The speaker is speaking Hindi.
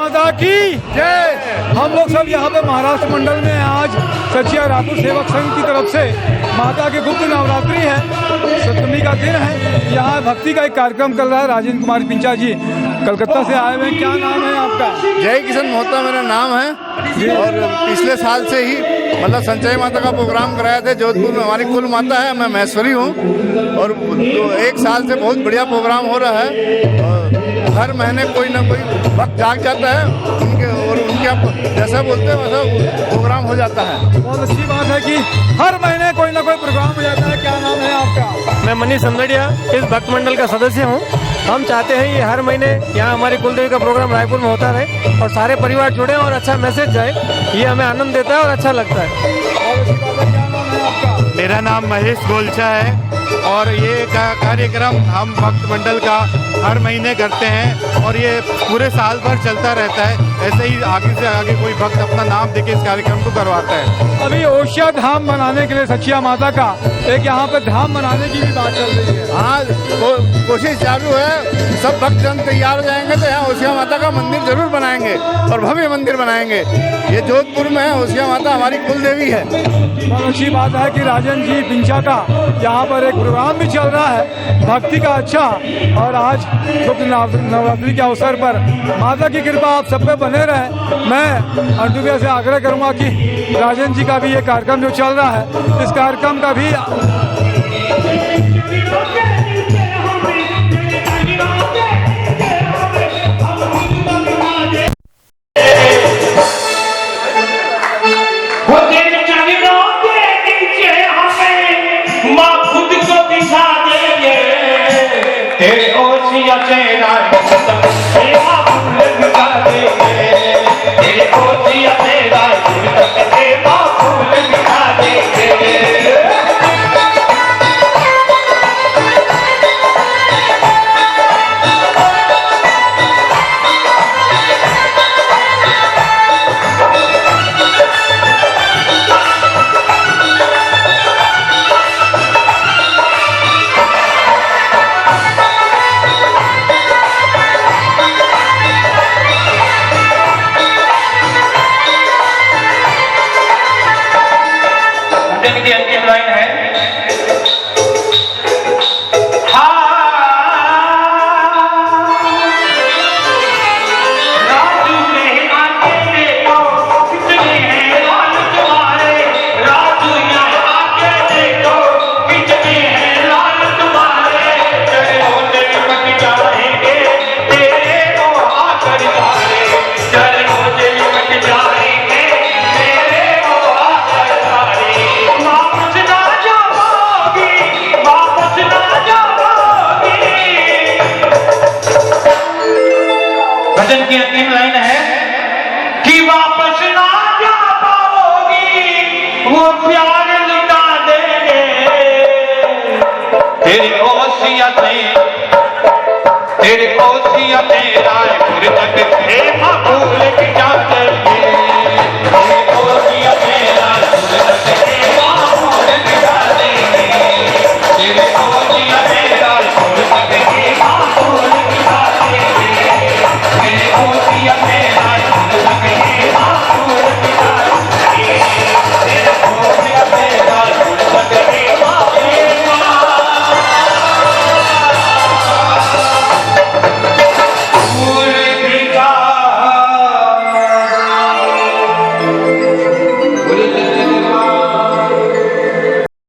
माता की जय। हम लोग सब यहाँ पे महाराष्ट्र मंडल में आज सचिया रायपुर सेवक संघ की तरफ से माता की गुप्त नवरात्रि है, सप्तमी का दिन है। यहाँ भक्ति का एक कार्यक्रम चल रहा है। राजेंद्र कुमार पिंचा जी कलकत्ता से आए हुए हैं। क्या नाम है आपका? जय किशन मोहता मेरा नाम है। और पिछले साल से ही मतलब संचय माता का प्रोग्राम कराया थे जोधपुर में। हमारी कुल माता है, मैं महेश्वरी हूँ। और तो एक साल से बहुत बढ़िया प्रोग्राम हो रहा है। हर महीने कोई ना कोई वक्त जाग जाता है उनके, और उनके आप जैसा बोलते हैं वैसा प्रोग्राम हो जाता है। बहुत अच्छी बात है कि हर महीने कोई ना कोई प्रोग्राम हो जाता है। क्या नाम है आपका? मैं मनीष समदड़िया इस भक्त मंडल का सदस्य हूँ। हम चाहते हैं ये हर महीने यहाँ हमारी कुलदेवी का प्रोग्राम रायपुर में होता रहे और सारे परिवार जुड़े और अच्छा मैसेज जाए। ये हमें आनंद देता है और अच्छा लगता है। क्या नाम है आपका? मेरा नाम महेश गोलचा है और ये कार्यक्रम हम भक्त मंडल का हर महीने करते हैं और ये पूरे साल भर चलता रहता है। ऐसे ही आगे से आगे कोई भक्त अपना नाम देके इस कार्यक्रम को करवाता है। अभी ओशिया धाम बनाने के लिए सचिया माता का एक यहाँ पे धाम बनाने की भी बात चल रही है। हाँ, कोशिश चालू है। सब भक्तजन तैयार हो जाएंगे तो यहाँ ओशिया माता का मंदिर जरूर बनाएंगे और भव्य मंदिर बनाएंगे। ये जोधपुर में है, ओशिया माता हमारी कुल देवी है। बहुत अच्छी बात है कि राजन जी पिंचा का यहाँ पर एक प्रोग्राम भी चल रहा है भक्ति का अच्छा। और आज गुप्त नवरात्रि के अवसर पर माता की कृपा आप सब पे बने रहे। मैं अंटू भैया से आग्रह करूंगा कि राजन जी का भी ये कार्यक्रम जो चल रहा है इस कार्यक्रम का भी की अंतिम लाइन है। राजू ने आके देखो कितने हैं लाल तुम्हारे, राजू यहाँ आके देखो कितने हैं लाल तुम्हारे। तेरे होते निपट जाएंगे तेरे को आकर सारे, तेरे होते निपट जाएंगे तेरे को आकर सारे। वापस ना जाओगी, वापस ना जाओगी। भजन की अंतिम लाइन है कि वापस ना जा पाओगी, वो प्यार लुटा देंगे तेरी ओसियतें, तेरी ओसियतें रायपुर तक थे।